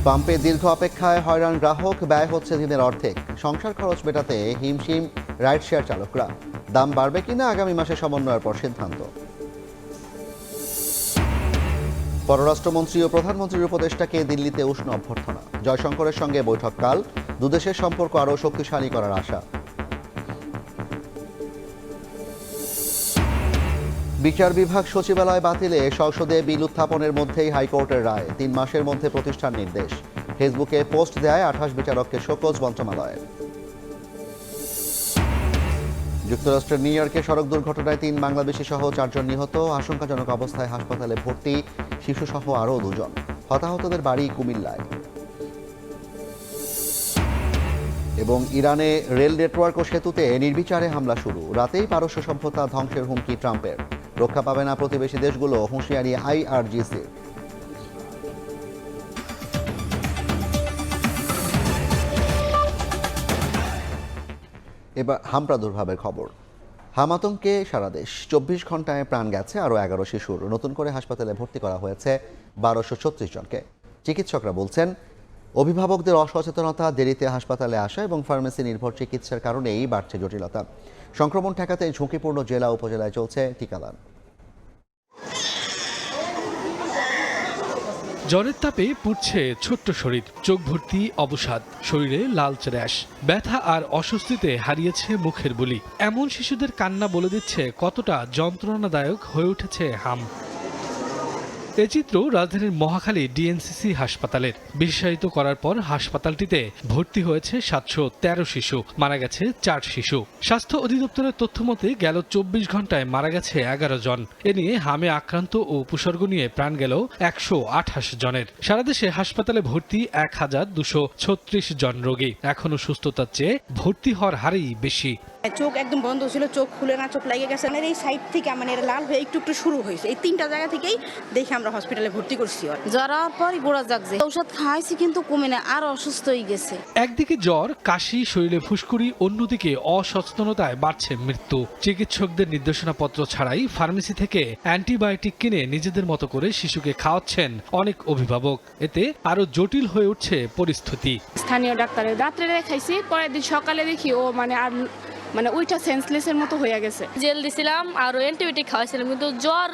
পাম্পে দীর্ঘ অপেক্ষায় হয়রান গ্রাহক, ব্যয় হচ্ছে দিনের অর্ধেক। সংসার খরচ মেটাতে হিমশিম রাইড শেয়ার চালকরা। দাম বাড়বে কিনা আগামী মাসে সমন্বয়ের পর সিদ্ধান্ত। পররাষ্ট্রমন্ত্রী ও প্রধানমন্ত্রীর উপদেষ্টাকে দিল্লিতে উষ্ণ অভ্যর্থনা। জয়শঙ্করের সঙ্গে বৈঠককাল দুদেশের সম্পর্ক আরও শক্তিশালী করার আশা। বিচার বিভাগ সচিবালয় বাতিলে সংসদে বিল উত্থাপনের মধ্যেই হাইকোর্টের রায়। 3 মাসের মধ্যে প্রতিষ্ঠার নির্দেশ। ফেসবুকে পোস্ট দেয় 28 বিচারককে শোকজ মন্ত্রণালয়ের। যুক্তরাষ্ট্রের নিউ ইয়র্কে সড়ক দুর্ঘটনায় 3 বাংলাদেশি সহ 4 জন নিহত। আশঙ্কাজনক অবস্থায় হাসপাতালে ভর্তি শিশুসহ আরও 2 জন। হতাহতদের বাড়ি কুমিল্লায়। এবং ইরানে রেল নেটওয়ার্ক ও সেতুতে নির্বিচারে হামলা শুরু। রাতেই পারস্য সভ্যতা ধ্বংসের হুমকি ট্রাম্পের। রক্ষা পাবে না প্রতিবেশী দেশগুলো, হুঁশিয়ারি IRGC। এবার হাম প্রাদুর্ভাবের খবর। হাম আতঙ্কে সারা দেশ। 24 ঘন্টায় প্রাণ গেছে আরও 11 শিশুর। নতুন করে হাসপাতালে ভর্তি করা হয়েছে 1236 জনকে। চিকিৎসকরা বলছেন, অভিভাবকদের অসচেতনতা, দেরিতে হাসপাতালে আসা এবং ফার্মেসি নির্ভর চিকিৎসার কারণেই বাড়ছে জটিলতা। সংক্রমণ ঠেকাতে ঝুঁকিপূর্ণ জেলা উপজেলায় চলছে টিকাদান। জ্বরের তাপে পুড়ছে ছোট্ট শরীর, চোখ ভর্তি অবসাদ, শরীরে লালচে র্যাশ, ব্যথা আর অস্বস্তিতে হারিয়েছে মুখের বুলি। এমন শিশুদের কান্না বলে দিচ্ছে কতটা যন্ত্রণাদায়ক হয়ে উঠেছে হাম। এ চিত্র রাজধানীর মহাখালী ডিএনসিসি হাসপাতালের। বিশেষায়িত করার পর হাসপাতালটিতে ভর্তি হয়েছে 713 শিশু, মারা গেছে 4 শিশু। স্বাস্থ্য অধিদপ্তরের তথ্য মতে গেল 24 ঘন্টায় মারা গেছে 11 জন। এ নিয়ে হামে আক্রান্ত ও উপসর্গ নিয়ে প্রাণ গেল 128 জনের। সারা দেশে হাসপাতালে ভর্তি 1236 জন রোগী। এখনো সুস্থতার চেয়ে ভর্তি হওয়ার হারই বেশি। চোখ একদম বন্ধ ছিল, চোখ খুলে না, চোখ লেগে গেছে। এই সাইড থেকে মানে লাল হয়ে একটু একটু শুরু হয়েছে। এই 3টা জায়গা থেকেই দেখে আমরা হসপিটালে ভর্তি করছি। জ্বর হওয়ার পর গোড়া জাগছে, ঔষধ খাইছি কিন্তু কমে না, আর অসুস্থ হয়ে গেছে। একদিকে জ্বর, কাশি, শরীরে ফুসকুড়ি, অন্যদিকে অসচেতনতায় বাড়ছে মৃত্যু। চিকিৎসকদের নির্দেশনাপত্র ছাড়াই ফার্মেসি থেকে অ্যান্টিবায়োটিক কিনে নিজেদের মতো করে শিশুকে খাওয়াচ্ছেন অনেক অভিভাবক। এতে আরো জটিল হয়ে উঠছে পরিস্থিতি। স্থানীয় ডাক্তারের রাত্রে দেখাইছি, পরের দিন সকালে দেখি ও মানে ওইটা সেন্সলেসের মতো হয়ে গেছে। জেল দিছিলাম আর অ্যান্টিবায়োটিক খাওয়াইছিলাম, কিন্তু জ্বর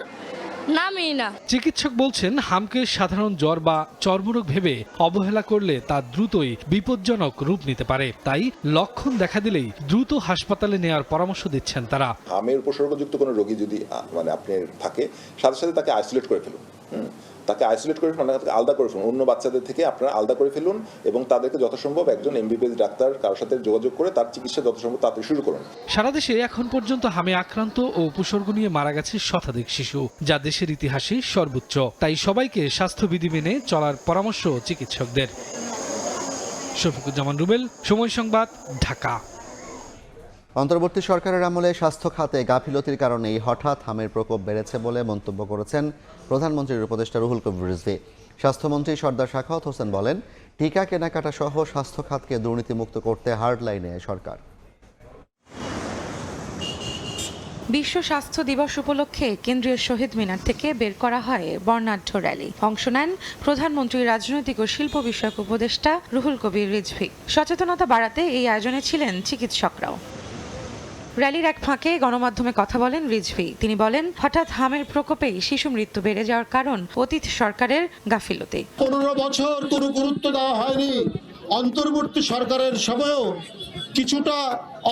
নামেই না। চিকিৎসক বলছেন, হামকে সাধারণ জ্বর বা চর্মরোগ ভেবে অবহেলা করলে তা দ্রুতই বিপজ্জনক রূপ নিতে পারে। তাই লক্ষণ দেখা দিলেই দ্রুত হাসপাতালে নেওয়ার পরামর্শ দিচ্ছেন তারা। হামের উপসর্গযুক্ত কোনো রোগী যদি মানে আপনার থাকে, সাথে সাথে তাকে আইসোলেট করে ফেলুন। তাকে আইসোলেট করে ফেলুন, তাকে আলাদা করে ফেলুন, অন্য বাচ্চাদের থেকে আপনারা আলাদা করে ফেলুন এবং তাদেরকে যথাসম্ভব একজন MBBS ডাক্তার কারোর সাথে যোগাযোগ করে তার চিকিৎসা যথাসম্ভব তাড়াতাড়ি শুরু করুন। সারা দেশে এখন পর্যন্ত হামে আক্রান্ত ও উপসর্গ নিয়ে মারা গেছে শতাধিক শিশু, যা দেশের ইতিহাসে সর্বোচ্চ। তাই সবাইকে স্বাস্থ্যবিধি মেনে চলার পরামর্শ চিকিৎসকদের। শফিকুজ্জামান রুবেল, সময় সংবাদ, ঢাকা। অন্তর্বর্তী সরকারের আমলে স্বাস্থ্য খাতে গাফিলতির কারণেই হঠাৎ হামের প্রকোপ বেড়েছে বলে মন্তব্য করেছেন প্রধানমন্ত্রীর উপদেষ্টা রুহুল কবির রিজভী। স্বাস্থ্যমন্ত্রী সর্দার সাখাওয়াত হোসেন বলেন, টিকা কেনাকাটা সহ স্বাস্থ্য খাতকে দুর্নীতিমুক্ত করতে হার্ড লাইনে সরকার। বিশ্ব স্বাস্থ্য দিবস উপলক্ষে কেন্দ্রীয় শহীদ মিনার থেকে বের করা হয় বর্ণাঢ্য র্যালি। অংশ নেন প্রধানমন্ত্রী, রাজনৈতিক ও শিল্প বিষয়ক উপদেষ্টা রুহুল কবির রিজভী। সচেতনতা বাড়াতে এই আয়োজনে ছিলেন চিকিৎসকরাও। র্যালির এক ফাঁকে গণমাধ্যমে কথা বলেন রিজভী। তিনি বলেন, হঠাৎ হামের প্রকোপেই শিশু মৃত্যু বেড়ে যাওয়ার কারণ অতীত সরকারের গাফিলতি। 15 বছর কোনো গুরুত্ব দেওয়া হয়নি। অন্তর্বর্তী সরকারের সময়ও কিছুটা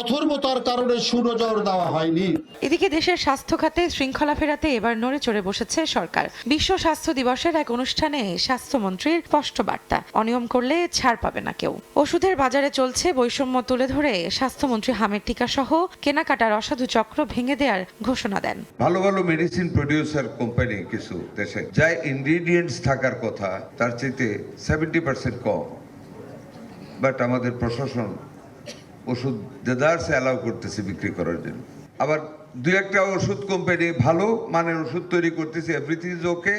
অথর্বতার কারণে সুনজর দেওয়া হয়নি। এদিকে দেশের স্বাস্থ্য খাতে শৃঙ্খলা ফেরাতে এবার নড়ে চড়ে বসেছে সরকার। বিশ্ব স্বাস্থ্য দিবসের এক অনুষ্ঠানে স্বাস্থ্যমন্ত্রীর স্পষ্ট বার্তা, অনিয়ম করলে ছাড় পাবে না কেউ। ওষুধের বাজারে চলছে বৈষম্য তুলে ধরে স্বাস্থ্যমন্ত্রী হামের টিকা সহ কেনাকাটার অসাধু চক্র ভেঙে দেওয়ার ঘোষণা দেন। ভালো ভালো মেডিসিন প্রডিউসার কোম্পানি কিছু দেশে যা ইনগ্রিডিয়েন্টস থাকার কথা তার চাইতে 70% কম, বাট আমাদের প্রশাসন ওষুধ দেদারসে অ্যালাউ করতেছে বিক্রি করার জন্য। আবার 2-1টা ওষুধ কোম্পানি ভালো মানের ওষুধ তৈরি করতেছে, এভরিথিং ইজ ওকে,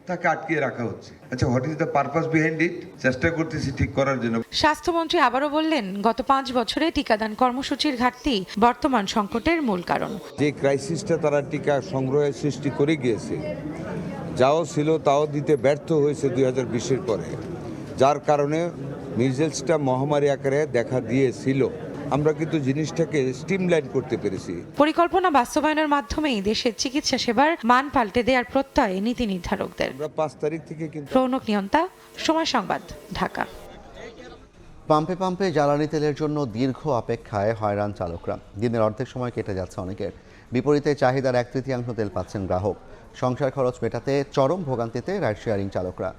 তাকে আটকিয়ে রাখা হচ্ছে। আচ্ছা, what is the purpose behind it? চেষ্টা করতেছি ঠিক করার জন্য। স্বাস্থ্যমন্ত্রী আবারও বললেন, গত 5 বছরে টিকাদান কর্মসূচির ঘাটতি বর্তমান সংকটের মূল কারণ। যে ক্রাইসিসটা তারা টিকা সংগ্রহের সৃষ্টি করে গিয়েছে, যাও ছিল তাও দিতে ব্যর্থ হয়েছে 2020-এর পরে, যার কারণে মিজেলসটা মহামারী আকারে দেখা দিয়েছিল। আমরা কিন্তু জিনিসটাকে স্ট্রিমলাইন করতে পেরেছি। পরিকল্পনা বাস্তবায়নের মাধ্যমেই দেশের চিকিৎসা সেবার মান পাল্টে দেওয়ার প্রত্যয় নীতি নির্ধারকদের। আমরা 5 তারিখ থেকে কিন্তু রৌনক নিয়ন্তা, সময় সংবাদ, ঢাকা। পাম্পে পাম্পে জ্বালানি তেলের জন্য দীর্ঘ অপেক্ষায় হয়রান চালকরা। দিনের অর্ধেক সময় কেটে যাচ্ছে অনেকের। বিপরীতে চাহিদার 1/3 তেল পাচ্ছেন গ্রাহক। সংসার খরচ মেটাতে চরম ভোগান্তিতে রাইড শেয়ারিং চালকরা।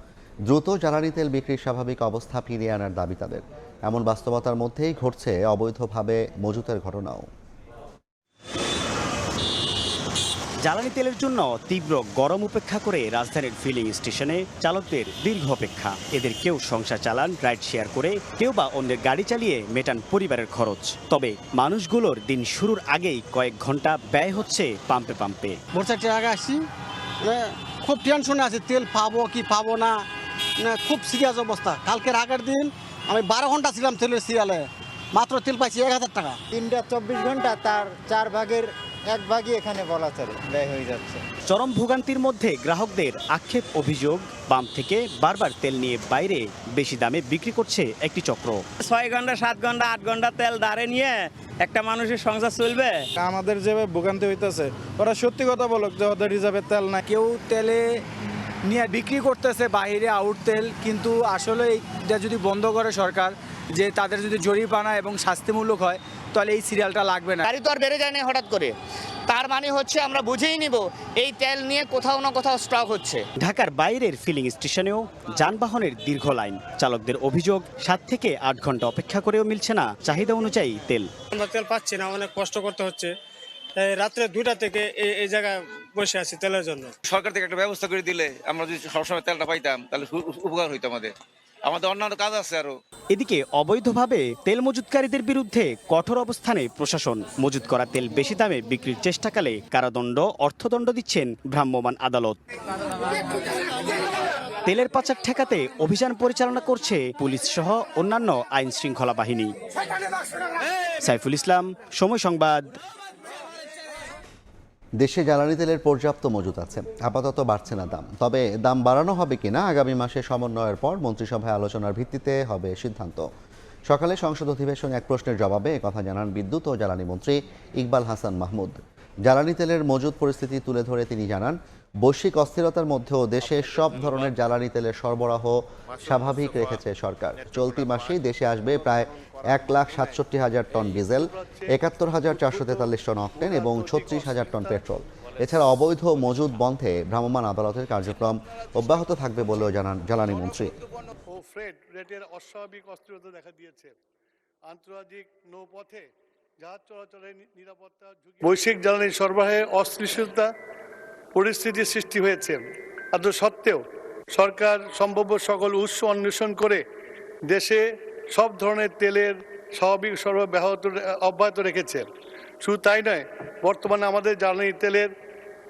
দ্রুত জ্বালানি তেল বিক্রির স্বাভাবিক অবস্থা ফিরিয়ে আনার দাবি তাদের। এমন বাস্তবতার মধ্যেই ঘটছে অবৈধভাবে মজুতের ঘটনাও। জ্বালানি তেলের জন্য তীব্র গরম উপেক্ষা করে রাজধানীর ফিলিং স্টেশনে চালকদের দীর্ঘ অপেক্ষা। এদের কেউ সংসার চালান রাইড শেয়ার করে, কেউ বা অন্যের গাড়ি চালিয়ে মেটান পরিবারের খরচ। তবে মানুষগুলোর দিন শুরুর আগেই কয়েক ঘন্টা ব্যয় হচ্ছে পাম্পে পাম্পে। মোটরসাইকেল আগে আসছি, খুব টেনশনে আছে, তেল পাবো কি পাবো না, খুব সিরিয়াস অবস্থা। কালকের আগের দিন আমি 12 ঘন্টা ছিলাম তেলের সিরিয়ালে, মাত্র তেল পাইছি 1000 টাকা। 3-24 ঘন্টা, তার 4 ভাগের 1 ভাগই এখানে বলা চলে ব্যয় হয়ে যাচ্ছে। চরম ভোগান্তির মধ্যে গ্রাহকদের আক্ষেপ অভিযোগ, পাম্প থেকে বারবার তেল নিয়ে বাইরে বেশি দামে বিক্রি করছে একটি চক্র। 6 ঘন্টা 7 ঘন্টা 8 ঘন্টা তেল দাঁড়ে নিয়ে একটা মানুষের সংসার চলবে? আমাদের যেভাবে ভোগান্তি হইতেছে, ওরা সত্যি কথা বলুক যে ওদের রিজার্ভের তেল না। কেউ তেলে নিয়ে বিক্রি করতেছে বাইরে আউট তেল, কিন্তু আসলে এটা যদি বন্ধ করে সরকার, যে তাদের যদি জরিমানা এবং শাস্তিমূলক হয়, তাহলে এই সিরিয়ালটা লাগবে না। গাড়ি তো আর বেড়ে যায় না হঠাৎ করে, তার মানে হচ্ছে আমরা বুঝেই নিব এই তেল নিয়ে কোথাও না কোথাও স্টক হচ্ছে। ঢাকার বাইরের ফিলিং স্টেশনেও যানবাহনের দীর্ঘ লাইন। চালকদের অভিযোগ 7 থেকে 8 ঘন্টা অপেক্ষা করেও মিলছে না চাহিদা অনুযায়ী তেল। আমরা তেল পাচ্ছি না, অনেক কষ্ট করতে হচ্ছে। রাত্রে 2টা থেকে এই জায়গায় বসে আছি তেলের জন্য। সরকার থেকে একটা ব্যবস্থা করে দিলে আমরা যদি সবসময় তেলটা পাইতাম তাহলে উপকার হইতো আমাদের অন্যান্য কাজ আছে আরো। এদিকে অবৈধভাবে তেল মজুতকারীদের বিরুদ্ধে কঠোর অবস্থানে প্রশাসন। মজুত করা তেল বেশি দামে বিক্রির চেষ্টাকালে কারাদণ্ড, অর্থদণ্ড দিচ্ছেন ভ্রাম্যমাণ আদালত। তেলের পাচার ঠেকাতে অভিযান পরিচালনা করছে পুলিশ সহ অন্যান্য আইন শৃঙ্খলা বাহিনী। সাইফুল ইসলাম, সময় সংবাদ। দেশে জ্বালানি তেলের পর্যাপ্ত মজুত আছে, আপাতত বাড়ছে না দাম। তবে দাম বাড়ানো হবে কিনা আগামী মাসে সমন্বয়ের পর মন্ত্রিসভায় আলোচনার ভিত্তিতে হবে সিদ্ধান্ত। সকালে সংসদ অধিবেশনে এক প্রশ্নের জবাবে একথা জানান বিদ্যুৎ ও জ্বালানি মন্ত্রী ইকবাল হাসান মাহমুদ। জ্বালানি তেলের মজুত পরিস্থিতি তুলে ধরে তিনি জানান, বৈশ্বিক অস্থিরতার মধ্যেও দেশে সব ধরনের জ্বালানি তেলের সরবরাহ স্বাভাবিক রেখেছে সরকার। চলতি মাসেই দেশে আসবে প্রায় 1,67,000 টন ডিজেল, 71,443 টন অকটেন এবং 36,000 টন পেট্রোল। এছাড়া অবৈধ মজুদ বন্ধে ভ্রাম্যমাণ আদালতের কার্যক্রম অব্যাহত থাকবে বলেও জানান জ্বালানি মন্ত্রী। রেটের অস্বাভাবিক অস্থিরতা দেখা দিয়েছে। আন্তর্জাতিক নৌপথে জাহাজ চলাচলের নিরাপত্তা, বৈশ্বিক জ্বালানি সরবরাহে অস্থিরতা পরিস্থিতির সৃষ্টি হয়েছে। এত সত্ত্বেও সরকার সম্ভাব্য সকল উৎস অন্বেষণ করে দেশে সব ধরনের তেলের স্বাভাবিক সরবরাহ অব্যাহত রেখেছে। শুধু তাই নয়, বর্তমানে আমাদের জ্বালানি তেলের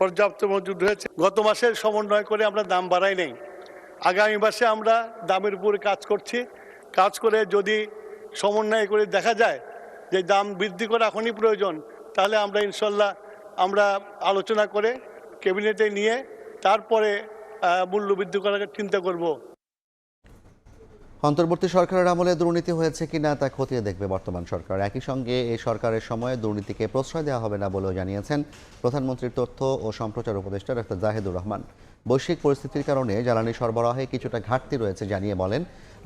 পর্যাপ্ত মজুদ রয়েছে। গত মাসের সমন্বয় করে আমরা দাম বাড়াই নাই। আগামী মাসে আমরা দামের উপরে কাজ করছি। কাজ করে যদি সমন্বয় করে দেখা যায় যে দাম বৃদ্ধি করা এখনই প্রয়োজন, তাহলে আমরা ইনশাল্লাহ আমরা আলোচনা করে ক্যাবিনেটে নিয়ে তারপরে মূল্য বৃদ্ধি করার চিন্তা করব। অন্তর্বর্তী সরকারের আমলে দুর্নীতি হয়েছে কিনা তা খতিয়ে দেখবে বর্তমান সরকার। একই সঙ্গে এই সরকারের সময়ে দুর্নীতিকে প্রশ্রয় দেওয়া হবে না বলেও জানিয়েছেন প্রধানমন্ত্রীর তথ্য ও সম্প্রচার উপদেষ্টা ডক্টর জাহিদুর রহমান। বৈশ্বিক পরিস্থিতির কারণে জ্বালানি সরবরাহে কিছুটা ঘাটতি রয়েছে জানিয়ে বলেন,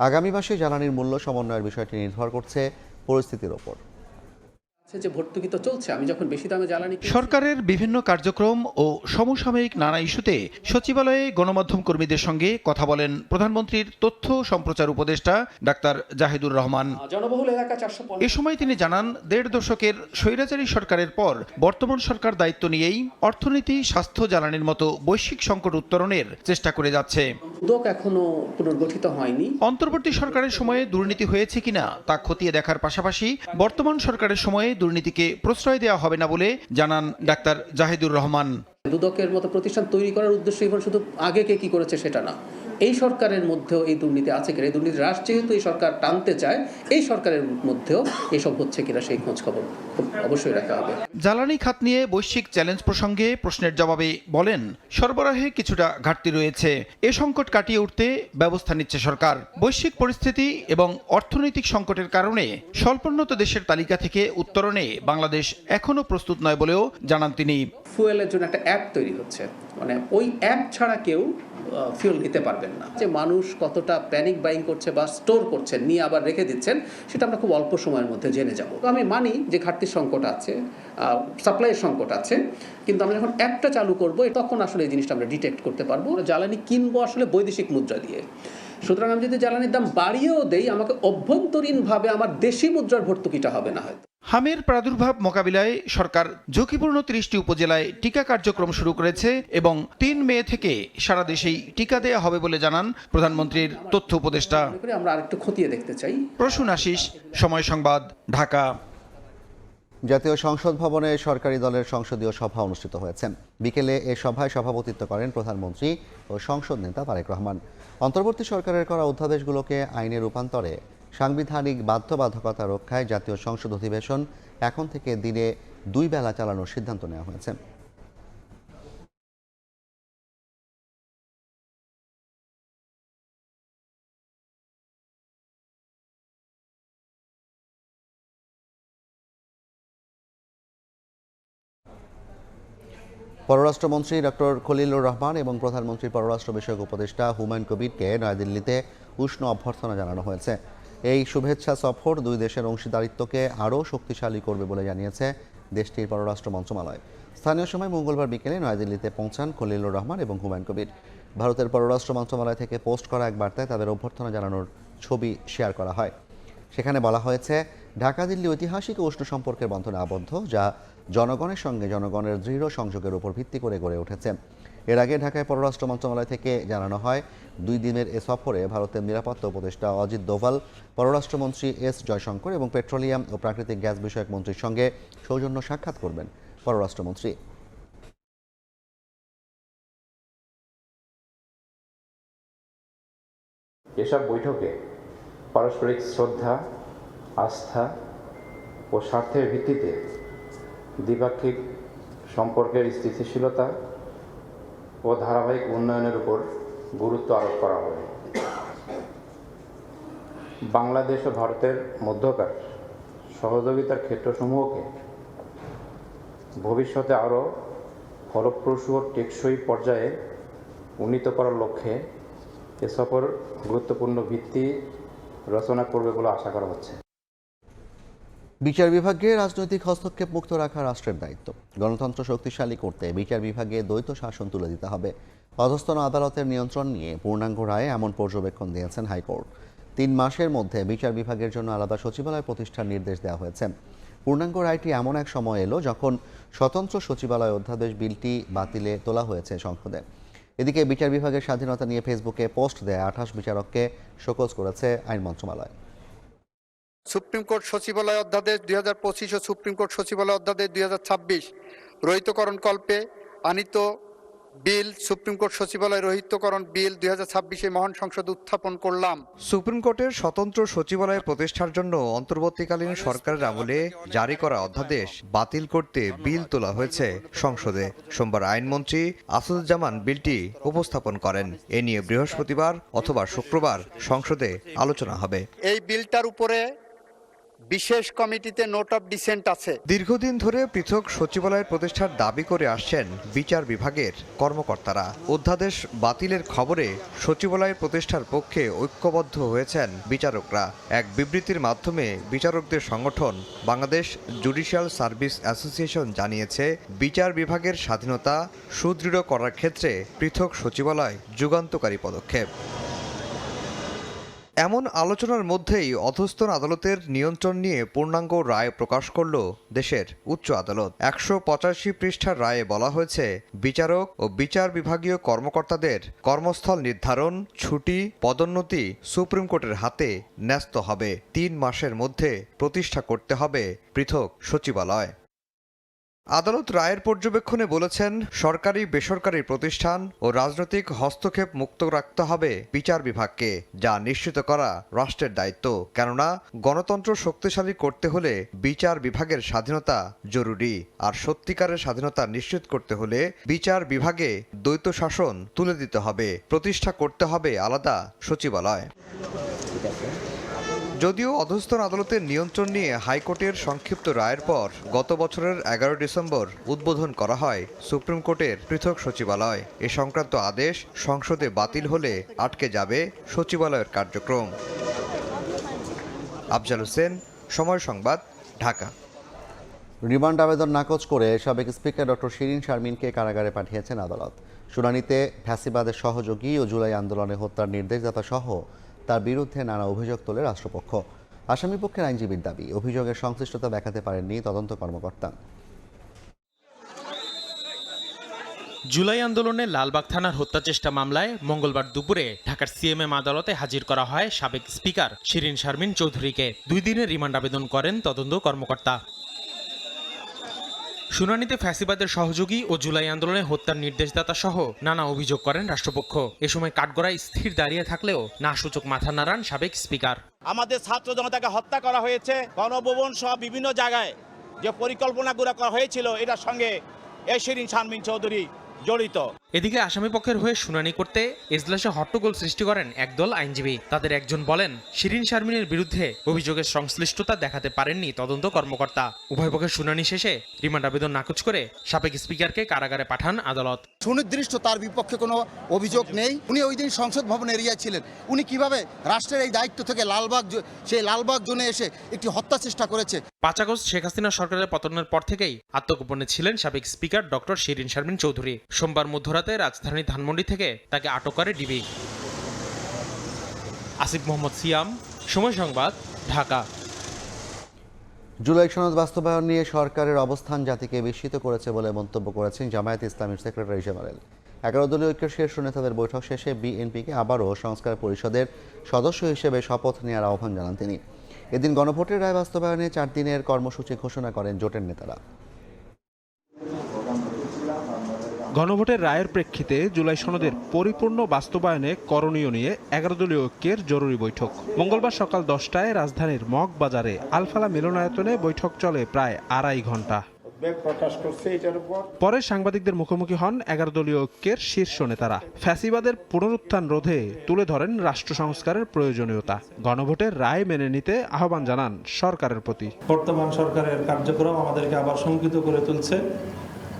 আগামী মাসে জ্বালানির মূল্য সমন্বয়ের বিষয়টি নির্ভর করছে পরিস্থিতির ওপর। যে ভর্তুকি তো চলছে, আমি যখন বেশি দামে জ্বালানি। সরকারের বিভিন্ন কার্যক্রম ও সমসাময়িক নানা ইস্যুতে সচিবালয়ে গণমাধ্যম কর্মীদের সঙ্গে কথা বলেন প্রধানমন্ত্রীর তথ্য সম্প্রচার উপদেষ্টা ডাক্তার জাহিদুর রহমান। জনবহুল এলাকা 450। এ সময় তিনি জানান, 1.5 দশকের স্বৈরাচারী সরকারের পর বর্তমান সরকার দায়িত্ব নিয়েই অর্থনীতি, স্বাস্থ্য, জ্বালানির মতো বৈশ্বিক সংকট উত্তরণের চেষ্টা করে যাচ্ছে। দুদক এখনো পুনর্গঠিত হয়নি। অন্তর্বর্তী সরকারের সময়ে দুর্নীতি হয়েছে কিনা তা খতিয়ে দেখার পাশাপাশি বর্তমান সরকারের সময়ে দুর্নীতিকে প্রশ্রয় দেওয়া হবে না বলে জানান ডাক্তার জাহিদুর রহমান। দুদকের মতো প্রতিষ্ঠান তৈরি করার উদ্দেশ্য এবার শুধু আগে কে কি করেছে সেটা না, এই সরকারের মধ্যেও এই দুর্নীতি আছে কিনা, এই দুর্নীতি হ্রাস যেহেতু এই সরকার টানতে চায়, এই সরকারের মধ্যেও এসব হচ্ছে কিনা সেই খোঁজ খবর অবশ্যই রাখা হবে। জ্বালানি খাত নিয়ে বৈশ্বিক চ্যালেঞ্জ প্রসঙ্গে প্রশ্নের জবাবে বলেন, সরবরাহে কিছুটা ঘাটতি রয়েছে, এ সংকট কাটিয়ে উঠতে ব্যবস্থা নিচ্ছে সরকার। বৈশ্বিক পরিস্থিতি এবং অর্থনৈতিক সংকটের কারণে স্বল্পোন্নত দেশের তালিকা থেকে উত্তরণে বাংলাদেশ এখনও প্রস্তুত নয় বলেও জানান তিনি। ফুয়েলের জন্য একটা অ্যাপ তৈরি হচ্ছে, মানে ওই অ্যাপ ছাড়া কেউ ফুয়েল নিতে পারবেন না। যে মানুষ কতটা প্যানিক বাইং করছে বা স্টোর করছেন, নিয়ে আবার রেখে দিচ্ছেন, সেটা আমরা খুব অল্প সময়ের মধ্যে জেনে যাব। আমি মানি যে ঘাটতির সংকট আছে, সাপ্লাইয়ের সংকট আছে, কিন্তু আমরা যখন অ্যাপটা চালু করব তখন আসলে এই জিনিসটা আমরা ডিটেক্ট করতে পারবো। জ্বালানি কিনবো আসলে বৈদেশিক মুদ্রা দিয়ে, সুতরাং আমি যদি জ্বালানির দাম বাড়িয়েও দেই, আমাকে অভ্যন্তরীণভাবে আমার দেশি মুদ্রার ভর্তুকিটা হবে না হয়তো। হামের প্রাদুর্ভাব মোকাবিলায় সরকার ঝুঁকিপূর্ণ 30টি উপজেলায় টিকা কার্যক্রম শুরু করেছে এবং 3 মে থেকে সারা দেশেই টিকা দেয়া হবে বলে জানান প্রধানমন্ত্রীর তথ্য উপদেষ্টা। আমরা আরেকটু খতিয়ে দেখতে চাই। প্রসূন আশিস, সময় সংবাদ, ঢাকা। জাতীয় সংসদ ভবনে সরকারি দলের সংসদীয় সভা অনুষ্ঠিত হয়েছে। বিকেলে এ সভায় সভাপতিত্ব করেন প্রধানমন্ত্রী ও সংসদ নেতা তারেক রহমান। অন্তর্বর্তী সরকারের করা অধ্যাদেশগুলোকে আইনে রূপান্তরে সাংবিধানিক বাধ্যবাধকতা রক্ষায় জাতীয় সংসদ অধিবেশন এখন থেকে দিনে 2 বেলা চালানোর সিদ্ধান্ত নেওয়া হয়েছে। পররাষ্ট্রমন্ত্রী ডক্টর খলিলুর রহমান এবং প্রধানমন্ত্রীর পররাষ্ট্র বিষয়ক উপদেষ্টা হুমায়ুন কবিরকে নয়াদিল্লিতে উষ্ণ অভ্যর্থনা জানানো হয়েছে। এই শুভেচ্ছা সফর 2 দেশের অংশীদারিত্বকে আরও শক্তিশালী করবে বলে জানিয়েছে দেশটির পররাষ্ট্র মন্ত্রণালয়। স্থানীয় সময় মঙ্গলবার বিকেলে নয়াদিল্লিতে পৌঁছান খলিলুর রহমান এবং হুমায়ুন কবির। ভারতের পররাষ্ট্র মন্ত্রণালয় থেকে পোস্ট করা এক বার্তায় তাদের অভ্যর্থনা জানানোর ছবি শেয়ার করা হয়। সেখানে বলা হয়েছে, ঢাকা দিল্লি ঐতিহাসিক ও উষ্ণ সম্পর্কের বন্ধনে আবদ্ধ, যা জনগণের সঙ্গে জনগণের দৃঢ় সংযোগের উপর ভিত্তি করে গড়ে উঠেছে। এর আগে ঢাকায় পররাষ্ট্র মন্ত্রণালয় থেকে জানানো হয়, 2 দিনের এ সফরে ভারতের নিরাপত্তা উপদেষ্টা অজিত দোভাল, পররাষ্ট্রমন্ত্রী এস জয়শঙ্কর এবং পেট্রোলিয়াম ও প্রাকৃতিক গ্যাস বিষয়ক মন্ত্রীর সঙ্গে সৌজন্য সাক্ষাৎ করবেন পররাষ্ট্রমন্ত্রী। এসব বৈঠকে পারস্পরিক শ্রদ্ধা, আস্থা ও স্বার্থের ভিত্তিতে দ্বিপাক্ষিক সম্পর্কের স্থিতিশীলতা ও ধারাবাহিক উন্নয়নের উপর গুরুত্ব আরোপ করা হবে। বাংলাদেশ ও ভারতের মধ্যকার সহযোগিতার ক্ষেত্রসমূহকে ভবিষ্যতে আরও ফলপ্রসূ ও টেকসই পর্যায়ে উন্নীত করার লক্ষ্যে এ সফর গুরুত্বপূর্ণ ভিত্তি রচনা করবে বলে আশা করা হচ্ছে। বিচার বিভাগে রাজনৈতিক হস্তক্ষেপ মুক্ত রাখা রাষ্ট্রের দায়িত্ব। গণতন্ত্র শক্তিশালী করতে বিচার বিভাগে দ্বৈত শাসন তুলে দিতে হবে। অধস্তন আদালতের নিয়ন্ত্রণ নিয়ে পূর্ণাঙ্গ রায়ে এমন পর্যবেক্ষণ দিয়েছেন হাইকোর্ট। 3 মাসের মধ্যে বিচার বিভাগের জন্য আলাদা সচিবালয় প্রতিষ্ঠার নির্দেশ দেওয়া হয়েছে। পূর্ণাঙ্গ রায়টি এমন এক সময় এলো যখন স্বতন্ত্র সচিবালয় অধ্যাদেশ বিলটি বাতিলে তোলা হয়েছে সংসদে। এদিকে বিচার বিভাগের স্বাধীনতা নিয়ে ফেসবুকে পোস্ট দেয় 28 বিচারককে শোকজ করেছে আইন মন্ত্রণালয়। সুপ্রিম কোর্ট সচিবালয় অধ্যাদেশ 2025 ও সুপ্রিম কোর্ট সচিবালয় অধ্যাদেশ 2026 রহিতকরণ কল্পে আনিত বিল সুপ্রিম কোর্ট সচিবালয় রহিতকরণ বিল 2026 মহান সংসদে উত্থাপন করলাম। সুপ্রিম কোর্টের স্বতন্ত্র সচিবালয় প্রতিষ্ঠার জন্য অন্তর্বর্তীকালীন সরকারের আমলে জারি করা অধ্যাদেশ বাতিল করতে বিল তোলা হয়েছে সংসদে। সোমবার আইনমন্ত্রী আসাদুজ্জামান বিলটি উপস্থাপন করেন। এ নিয়ে বৃহস্পতিবার অথবা শুক্রবার সংসদে আলোচনা হবে। এই বিলটার উপরে বিশেষ কমিটিতে নোট অফ ডিসেন্ট আছে। দীর্ঘদিন ধরে পৃথক সচিবালয়ের প্রতিষ্ঠার দাবি করে আসছেন বিচার বিভাগের কর্মকর্তারা। অধ্যাদেশ বাতিলের খবরে সচিবালয় প্রতিষ্ঠার পক্ষে ঐক্যবদ্ধ হয়েছেন বিচারকরা। এক বিবৃতির মাধ্যমে বিচারকদের সংগঠন বাংলাদেশ জুডিশিয়াল সার্ভিস অ্যাসোসিয়েশন জানিয়েছে, বিচার বিভাগের স্বাধীনতা সুদৃঢ় করার ক্ষেত্রে পৃথক সচিবালয় যুগান্তকারী পদক্ষেপ। এমন আলোচনার মধ্যেই অধস্তন আদালতের নিয়ন্ত্রণ নিয়ে পূর্ণাঙ্গ রায় প্রকাশ করল দেশের উচ্চ আদালত। 185 পৃষ্ঠার রায়ে বলা হয়েছে, বিচারক ও বিচার বিভাগীয় কর্মকর্তাদের কর্মস্থল নির্ধারণ, ছুটি, পদোন্নতি সুপ্রিম কোর্টের হাতে ন্যস্ত হবে। 3 মাসের মধ্যে প্রতিষ্ঠা করতে হবে পৃথক সচিবালয়। আদালত রায়ের পর্যবেক্ষণে বলেছেন, সরকারি বেসরকারি প্রতিষ্ঠান ও রাজনৈতিক হস্তক্ষেপ মুক্ত রাখতে হবে বিচার বিভাগকে, যা নিশ্চিত করা রাষ্ট্রের দায়িত্ব। কেননা গণতন্ত্র শক্তিশালী করতে হলে বিচার বিভাগের স্বাধীনতা জরুরি, আর সত্যিকারের স্বাধীনতা নিশ্চিত করতে হলে বিচার বিভাগে দ্বৈত শাসন তুলে দিতে হবে, প্রতিষ্ঠা করতে হবে আলাদা সচিবালয়। যদিও অধস্তন আদালতের নিয়ন্ত্রণ নিয়ে হাইকোর্টের সংক্ষিপ্ত রায়ের পর গত বছরের 11 ডিসেম্বর উদ্বোধন করা হয় সুপ্রিম কোর্টের পৃথক সচিবালয়। এ সংক্রান্ত আদেশ সংসদে বাতিল হলে আটকে যাবে সচিবালয়ের কার্যক্রম। আফজাল হোসেন, সময় সংবাদ, ঢাকা। রিমান্ড আবেদন নাকচ করে সাবেক স্পিকার ডক্টর শিরিন শারমিনকে কারাগারে পাঠিয়েছেন আদালত। শুনানিতে ফ্যাসিবাদের সহযোগী ও জুলাই আন্দোলনে হত্যার নির্দেশদাতা সহ তার বিরুদ্ধে নানা অভিযোগ তোলে রাষ্ট্রপক্ষ। আসামিপক্ষের আইনজীবীর দাবি, অভিযোগের সংশ্লিষ্টতা দেখাতে পারেননি তদন্ত কর্মকর্তা। জুলাই আন্দোলনে লালবাগ থানার হত্যা চেষ্টা মামলায় মঙ্গলবার দুপুরে ঢাকার সিএমএম আদালতে হাজির করা হয় সাবেক স্পিকার শিরিন শারমিন চৌধুরীকে। 2 দিনের রিমান্ড আবেদন করেন তদন্ত কর্মকর্তা। শুনানিতে ফ্যাসিবাদের সহযোগী ও জুলাই আন্দোলনে হত্যার নির্দেশদাতা সহ নানা অভিযোগ করেন রাষ্ট্রপক্ষ। এ সময় কাঠগড়ায় স্থির দাঁড়িয়ে থাকলেও নাসূচক মাথা নাড়ান সাবেক স্পিকার। আমাদের ছাত্র জনতাকে হত্যা করা হয়েছে, গণভবন সহ বিভিন্ন জায়গায় যে পরিকল্পনাগুলো করা হয়েছিল, এটার সঙ্গে শিরিন শারমিন চৌধুরী জড়িত। এদিকে আসামিপক্ষের হয়ে শুনানি করতে এজলাসে হট্টগোল সৃষ্টি করেন একদল আইনজীবী। তাদের একজন বলেন, শিরিন শারমিনের বিরুদ্ধে অভিযোগের সংশ্লিষ্টতা দেখাতে পারেননি তদন্ত কর্মকর্তা। উভয় পক্ষের শুনানি শেষে রিমান্ড আবেদন নাকচ করে সাবেক স্পিকারকে কারাগারে পাঠান আদালত। সুনির্দিষ্ট তার বিপক্ষে কোনো অভিযোগ নেই। উনি ওই দিন সংসদ ভবন এরিয়ায় ছিলেন। উনি কিভাবে রাষ্ট্রের এই দায়িত্ব থেকে লালবাগ জোনে এসে একটি হত্যা চেষ্টা করেছে। 5 আগস্ট শেখ হাসিনা সরকারের পতনের পর থেকেই আত্মগোপনে ছিলেন সাবেক স্পিকার ডক্টর শিরিন শারমিন চৌধুরী। সোমবার মধ্যরাতে রাজধানী ধানমন্ডি থেকে তাকে আটক করে ডিবি। আসিফ মোহাম্মদ সিয়াম, সময় সংবাদ, ঢাকা। জুলাই সনদ বাস্তবায়ন নিয়ে সরকারের অবস্থান জাতিকে বিস্মিত করেছে বলে মন্তব্য করেছেন জামায়াতে ইসলামীর সেক্রেটারি জেনারেল। 11 দলীয় ঐক্যের শীর্ষ নেতাদের বৈঠক শেষে বিএনপিকে আবারও সংস্কার পরিষদের সদস্য হিসেবে শপথ নেওয়ার আহ্বান জানান তিনি। এদিন গণভোটের রায় বাস্তবায়নে 4 দিনের কর্মসূচি ঘোষণা করেন জোটের নেতারা। গণভোটের রায়ের প্রেক্ষিতে জুলাই সনদের পরিপূর্ণ বাস্তবায়নে করণীয় নিয়ে 11 দলীয় ঐক্যের জরুরি বৈঠক মঙ্গলবার সকাল 10টায় রাজধানীর মগবাজারে আলফালা মিলনায়তনে বৈঠক চলে প্রায় 2.5 ঘন্টা। পরে সাংবাদিকদের মুখোমুখি হন 11 দলীয় ঐক্যের শীর্ষ নেতারা। ফ্যাসিবাদের পুনরুত্থান রোধে তুলে ধরেন রাষ্ট্র সংস্কারের প্রয়োজনীয়তা। গণভোটের রায় মেনে নিতে আহ্বান জানান সরকারের প্রতি। বর্তমান সরকারের কার্যক্রম আমাদেরকে আবার শঙ্কিত করে তুলছে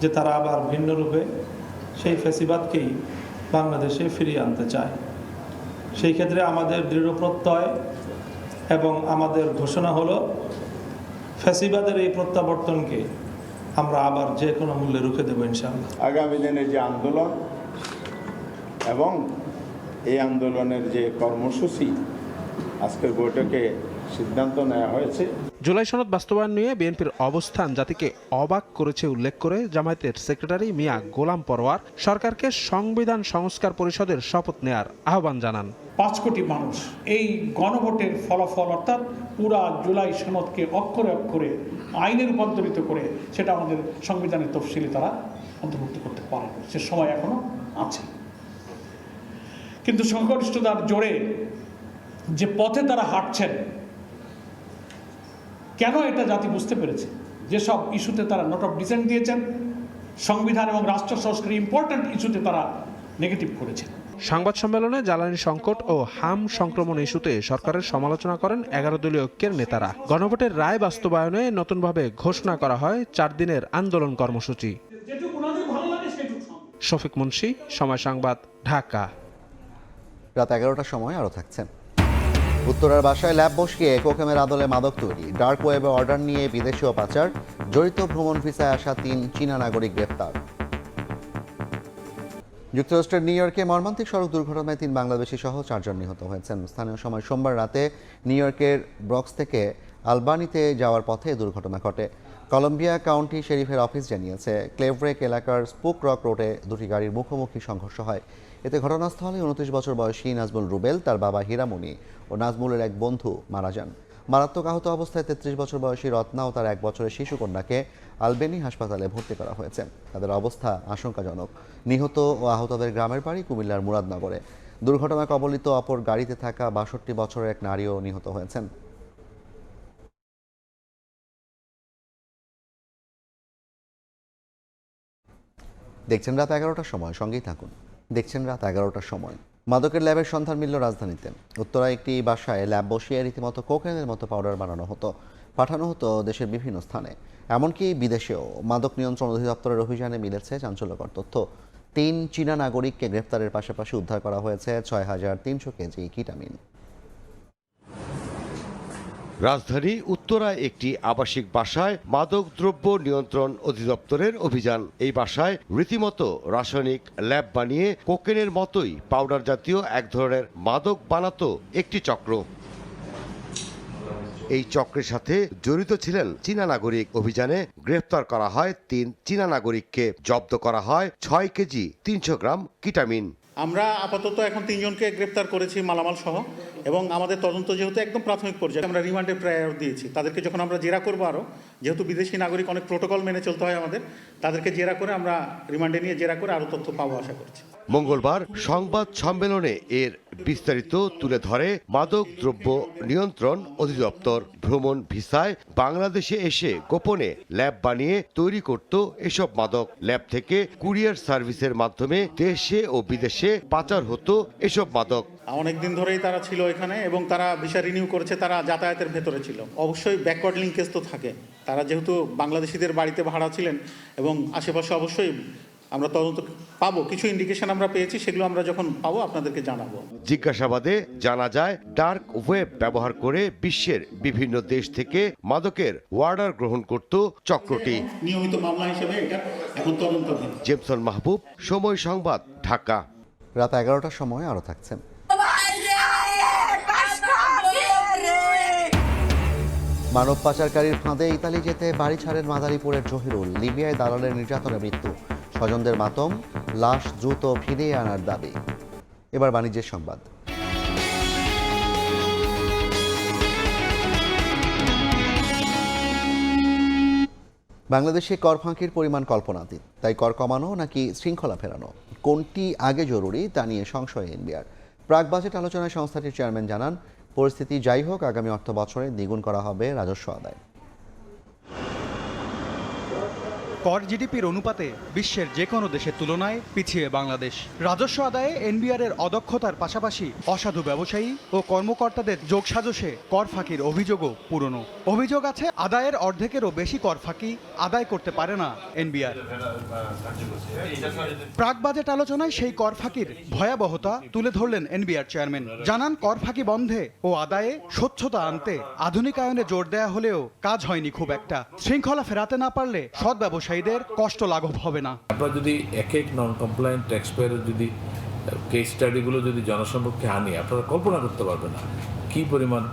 যে তারা আবার ভিন্ন রূপে সেই ফ্যাসিবাদকেই বাংলাদেশে ফিরিয়ে আনতে চায়। সেই ক্ষেত্রে আমাদের দৃঢ় প্রত্যয় এবং আমাদের ঘোষণা হলো, ফ্যাসিবাদের এই প্রত্যাবর্তনকে আমরা আবার যে কোনো মূল্যে রুখে দেবো ইনশাআল্লাহ। আগামী দিনে যে আন্দোলন এবং এই আন্দোলনের যে কর্মসূচি আজকের বৈঠকে সিদ্ধান্ত নেওয়া হয়েছে। জুলাই সনদ বাস্তবায়ন নিয়ে বিএনপির অবস্থান জাতিকে অবাক করেছে উল্লেখ করে জামায়াতের সেক্রেটারি মিয়া গোলাম পরওয়ার সরকারকে সংবিধান সংস্কার পরিষদের শপথ নেয়ার আহ্বান জানান। 5 কোটি মানুষ এই গণভোটের ফলাফল অর্থাৎ পুরা জুলাই সনদকে অক্ষরে অক্ষরে আইনে রূপান্তরিত করে সেটা আমাদের সংবিধানের তফসিলে তারা অন্তর্ভুক্ত করতে পারে। সে সময় এখনো আছে, কিন্তু সংখ্যাগরিষ্ঠতার জোরে যে পথে তারা হাঁটছেন, কেন এটা জাতি বুঝতে পেরেছে। যেসব ইস্যুতে তারা নোট অফ ডিসেন্ট দিয়েছেন, সংবিধান এবং রাষ্ট্র সংস্কার ইম্পর্ট্যান্ট ইস্যুতে তারা নেগেটিভ করেছেন। সংবাদ সম্মেলনে জ্বালানি সংকট ও হাম সংক্রমণ ইস্যুতে সরকারের সমালোচনা করেন 11 দলীয় ঐক্যের নেতারা। গণভোটের রায় বাস্তবায়নে নতুনভাবে ঘোষণা করা হয় 4 দিনের আন্দোলন কর্মসূচি। শফিক মুন্সি, সময় সংবাদ, ঢাকা। রাত 11টার সময় আরও থাকছেন। উত্তরার বাসায় ল্যাব বসিয়ে কোকেমের আদলে মাদক তৈরি, ডার্ক ওয়েবে অর্ডার নিয়ে বিদেশীয় পাচার, জড়িত ভ্রমণ ভিসায় আসা 3 চীনা নাগরিক গ্রেফতার। যুক্তরাষ্ট্রের নিউ ইয়র্কে মর্মান্তিক সড়ক দুর্ঘটনায় 3 বাংলাদেশি সহ 4 জন নিহত হয়েছেন। স্থানীয় সময় সোমবার রাতে নিউ ইয়র্কের ব্রক্স থেকে আলবানিতে যাওয়ার পথে দুর্ঘটনা ঘটে। কলম্বিয়া কাউন্টি শেরিফের অফিস জানিয়েছে, ক্লেভরেক এলাকার স্পুক রক রোডে 2টি গাড়ির মুখোমুখি সংঘর্ষ হয়। এতে ঘটনাস্থলে 29 বছর বয়সী নাজমুল রুবেল, তার বাবা হীরামণি ও নাজমুলের এক বন্ধু মারা যান। মারাত্মক আহত অবস্থায় 33 বছর বয়সী রত্না ও তার 1 বছরের শিশু কন্যাকে আলবেনি হাসপাতালে ভর্তি করা হয়েছে। তাদের অবস্থা আশঙ্কাজনক। নিহত ও আহতদের গ্রামের বাড়ি কুমিল্লার মুরাদনগরে। দুর্ঘটনা কবলিত অপর গাড়িতে থাকা 62 বছরের এক নারীও নিহত হয়েছেন। দেখছেন রাত 11টার সময়, সঙ্গেই থাকুন। দেখছেন রাত 11টার সময়। মাদকের ল্যাবের সন্ধান মিলল রাজধানীতে। উত্তরায় একটি বাসায় ল্যাব বসিয়ে রীতিমতো কোকেনের মতো পাউডার বানানো হতো, পাঠানো হতো দেশের বিভিন্ন স্থানে, এমনকি বিদেশেও। মাদক নিয়ন্ত্রণ অধিদপ্তরের অভিযানে মিলেছে চাঞ্চল্যকর তথ্য। 3 চীনা নাগরিককে গ্রেপ্তারের পাশাপাশি উদ্ধার করা হয়েছে 6300 কেজি কিটামিন। রাজধানী উত্তরায় একটি আবাসিক বাসায় মাদক দ্রব্য নিয়ন্ত্রণ অধিদপ্তরের অভিযান। এই বাসায় রীতিমতো রাসায়নিক ল্যাব বানিয়ে কোকেনের মতোই পাউডার জাতীয় এক ধরনের মাদক বানাতো একটি চক্র। এই চক্রের সাথে জড়িত ছিলেন চীনা নাগরিক। অভিযানে গ্রেফতার করা হয় 3 চীনা নাগরিককে। জব্দ করা হয় 6 কেজি 300 গ্রাম কিটামিন। আমরা আপাতত এখন 3 জনকে গ্রেপ্তার করেছি মালামাল সহ, এবং আমাদের তদন্ত যেহেতু একদম প্রাথমিক পর্যায়ে, আমরা রিমান্ডের প্রায়োর দিয়েছি। তাদেরকে যখন আমরা জেরা করবো, আরও যেহেতু বিদেশি নাগরিক অনেক প্রোটোকল মেনে চলতে হয় আমাদের, তাদেরকে জেরা করে আমরা রিমান্ডে নিয়ে জেরা করে আরও তথ্য পাবো আশা করছি। মঙ্গলবার সংবাদ সম্মেলনে এর বিস্তারিত তুলে ধরে মাদক দ্রব্য নিয়ন্ত্রণ অধিদপ্তর। ভ্রমণ ভিসায় বাংলাদেশে এসে গোপনে ল্যাব বানিয়ে তৈরি করত এসব মাদক। ল্যাব থেকে কুরিয়ার সার্ভিসের মাধ্যমে দেশে ও বিদেশে পাচার হতো এসব মাদক। অনেকদিন ধরেই তারা ছিল এখানে, এবং তারা ভিসা রিনিউ করেছে, তারা যাতায়াতের ভেতরে ছিল। অবশ্যই ব্যাকওয়ার্ড লিঙ্কেজ তো থাকে। তারা যেহেতু বাংলাদেশিদের বাড়িতে ভাড়া ছিলেন এবং আশেপাশে, অবশ্যই আমরা তদন্ত পাবো। কিছু ইন্ডিকেশন আমরা পেয়েছি, সেগুলো আমরা যখন পাবো আপনাদেরকে জানাবো। জিজ্ঞাসাবাদে জানা যায় ডার্ক ওয়েব ব্যবহার করে বিশ্বের বিভিন্ন দেশ থেকে মাদকের অর্ডার গ্রহণ করত চক্রটি। নিয়মিত মামলা হিসেবে এটা এখন তদন্তাধীন। জেমসন মাহবুব, সময় সংবাদ, ঢাকা। রাত 11টার সময় আরও থাকছেন। মানব পাচারকারীর ফাঁদে ইতালি যেতে বাড়ি ছাড়েন মাদারীপুরের জহিরুল। লিবিয়ায় দালালের নির্যাতনে মৃত্যু, স্বজনদের মাতম, লাশ দ্রুত ফিরিয়ে আনার দাবি। এবার বাণিজ্যের সংবাদ। বাংলাদেশে কর ফাঁকির পরিমাণ কল্পনাতীত। তাই কর কমানো নাকি শৃঙ্খলা ফেরানো, কোনটি আগে জরুরি তা নিয়ে সংশয় এনবিআর। প্রাক বাজেট আলোচনায় সংস্থাটির চেয়ারম্যান জানান, পরিস্থিতি যাই হোক আগামী অর্থ বছরে দ্বিগুণ করা হবে রাজস্ব আদায়। কর জিডিপির অনুপাতে বিশ্বের যে কোনো দেশের তুলনায় পিছিয়ে বাংলাদেশ। রাজস্ব আদায়ে এনবিআরের অদক্ষতার পাশাপাশি অসাধু ব্যবসায়ী ও কর্মকর্তাদের যোগসাজশে কর ফাঁকির অভিযোগও পুরনো। অভিযোগ আছে আদায়ের অর্ধেকেরও বেশি কর ফাঁকি আদায় করতে পারে না এনবিআর। প্রাক বাজেট আলোচনায় সেই কর ফাঁকির ভয়াবহতা তুলে ধরলেন এনবিআর চেয়ারম্যান। জানান, কর ফাঁকি বন্ধে ও আদায়ে স্বচ্ছতা আনতে আধুনিকায়নে জোর দেয়া হলেও কাজ হয়নি খুব একটা। শৃঙ্খলা ফেরাতে না পারলে সৎ ব্যবসায়ীদের কষ্ট লাঘব হবে না। আপনারা যদি এক এক নন কমপ্লায়েন্ট ট্যাক্স পেয়ারের যদি কেস স্টাডিগুলো যদি জনসম্মুখে আনি, আপনারা কল্পনা করতে পারবেন না কি পরিমাণ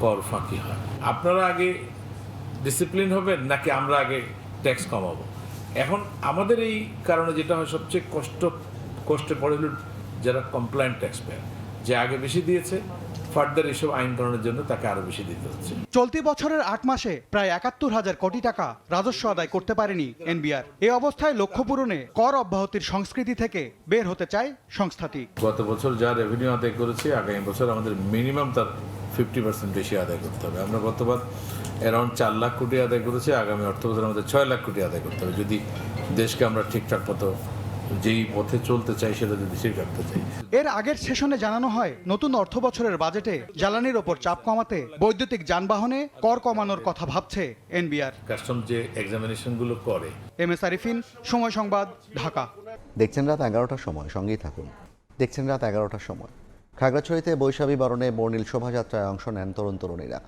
কর ফাঁকি হয়। আপনারা আগে ডিসিপ্লিন হবেন নাকি আমরা আগে ট্যাক্স কমাবো? এখন আমাদের এই কারণে যেটা হয়, সবচেয়ে কষ্টে পড়ে হল যারা কমপ্লায়েন্ট ট্যাক্স পেয়ার, যে আগে বেশি দিয়েছে, ফার্দার এসব আইন কারণের জন্য তাকে আরো বেশি দিতে হচ্ছে। চলতি বছরের 8 মাসে প্রায় 71,000 কোটি টাকা রাজস্ব আদায় করতে পারেনি এনবিআর। এই অবস্থায় লক্ষ্য পূরণে কর অব্যাহতির সংস্কৃতি থেকে বের হতে চায় সংস্থাটি। গত বছর যা রেভিনিউ আদায় করেছে, আগামী বছর আমাদের মিনিমাম তার 50% বেশি আদায় করতে হবে। আমরা গতবার অ্যারাউন্ড 4 লাখ কোটি আদায় করেছি, আগামী অর্থ বছর আমাদের 6 লাখ কোটি আদায় করতে হবে, যদি দেশকে আমরা ঠিকঠাক মতো যেই পথে চলতে চাই সেটা যদি ঠিক রাখতে চাই। এর আগের সেশনে জানানো হয়, নতুন অর্থ বছরের বাজেটে জ্বালানির ওপর চাপ কমাতে বৈদ্যুতিক যানবাহনে কর কমানোর কথা ভাবছে এনবিআর। কাস্টম যে এক্সামিনেশনগুলো করে। এমএস আরিফিন, সময় সংবাদ, ঢাকা। দেখছেন রাত 11টার সময়, সঙ্গেই থাকুন। দেখছেন রাত 11টার সময়। খাগড়াছড়িতে বৈশাখী বরণে বর্ণিল শোভাযাত্রায় অংশ নেন তরুণ তরুণীরা।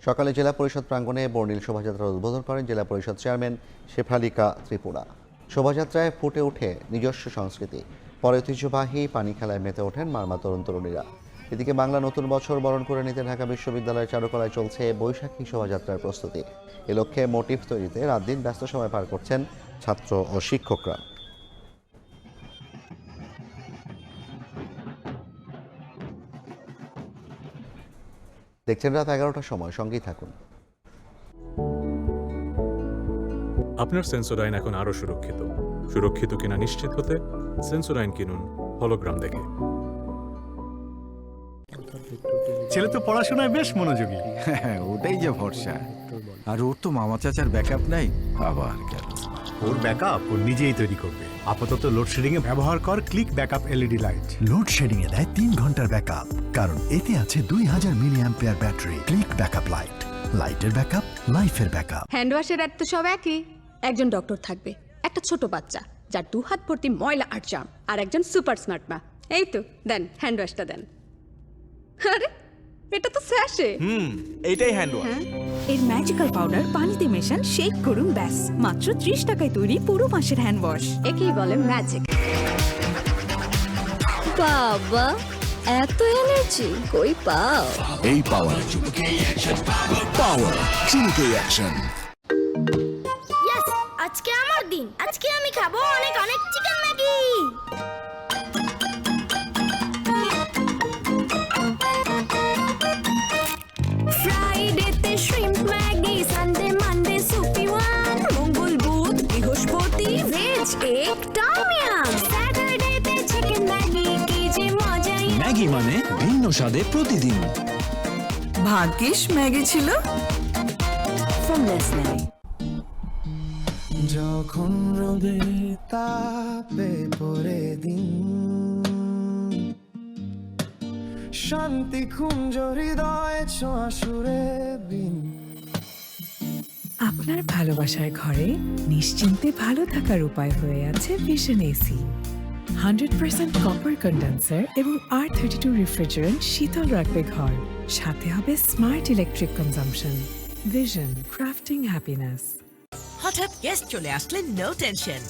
সকালে জেলা পরিষদ প্রাঙ্গণে বর্ণিল শোভাযাত্রার উদ্বোধন করেন জেলা পরিষদ চেয়ারম্যান শেফালিকা ত্রিপুরা। শোভাযাত্রায় ফুটে ওঠে নিজস্ব সংস্কৃতি। পরে ঐতিহ্যবাহী পানি খেলায় মেতে ওঠেন মারমা তরুণ তরুণীরা। এদিকে বাংলা নতুন বছর বরণ করে নিতে ঢাকা বিশ্ববিদ্যালয়ের চারুকলায় চলছে বৈশাখী শোভাযাত্রার প্রস্তুতি। এ লক্ষ্যে মোটিভ তৈরিতে রাত দিন ব্যস্ত সময় পার করছেন ছাত্র ও শিক্ষকরা। দেখছেন রাত 11টার সময়, সঙ্গেই থাকুন। আপনার সেন্সোডাইন এখন আরো সুরক্ষিত কিনা নিশ্চিত হতে সেন্সোডাইন কিনুন হলোগ্রাম দেখে। ছেলে তো পড়াশোনায় বেশ মনোযোগী। হ্যাঁ, ওটাই যে ভরসা। আর ওর তো মামা চাচার ব্যাকআপ নাই। আবার কেন? ওর ব্যাকআপ ও নিজেই তৈরি করবে। আপাতত লোডশেডিং এ ব্যবহার কর Click backup LED light. Load shedding এ দেয় 3 ঘন্টার ব্যাকআপ, কারণ এতে আছে 2000 milli ampere battery. Click backup light, লাইটের ব্যাকআপ, লাইফের ব্যাকআপ। হ্যান্ড ওয়াশের অ্যাড তো সব একই। একজন ডক্টর থাকবে, একটা ছোট বাচ্চা যার 2 হাত ভর্তি ময়লা আর জাম, আর একজন সুপার স্মার্ট মা। এই তো দেন হ্যান্ড ওয়াশটা দেন। আরে এটা তো স্যাশে। এইটাই হ্যান্ড ওয়াশ। এর ম্যাজিক্যাল পাউডার পানিতে মেশান, শেক করুন, ব্যাস মাত্র 30 টাকায় তৈরি পুরো মাসের হ্যান্ড ওয়াশ। একেই বলে ম্যাজিক। বাবা এত এনার্জি কই পাও? এই পাওয়ার চুমুকে অ্যাকশন। ইয়েস, আজকে আমার দিন। আজকে আমি খাবো অনেক অনেক চিকেন ম্যাগি। ফ্রাইডেতে shrimp Maggi, Sunday Monday soupy one, মঙ্গল বুধ বৃহস্পতি ভেজ এগ টম ইয়াম, স্যাটারডেতে চিকেন ম্যাগি। কি যে মজা! ম্যাগি মানে ভিন্ন স্বাদে প্রতিদিন। ভাগ্যিস ম্যাগি ছিল ফ্রম নেসলে। যখন রোদে তাপে পড়ে দিন, শান্তি খুঞ্জ হৃদয় ছোঁয়া সুরে বিন। আপনার ভালোবাসার ঘরে নিশ্চিন্তে ভালো থাকার উপায় হয়ে আছে ভিশন এসি। 100% কপার কন্ডেন্সার এবং R32 রেফ্রিজারেন্ট শীতল রাখবে ঘর। সাথে হবে smart electric consumption. Vision, crafting happiness. হঠাৎ গেস্ট চলে আসলে নো টেনশন।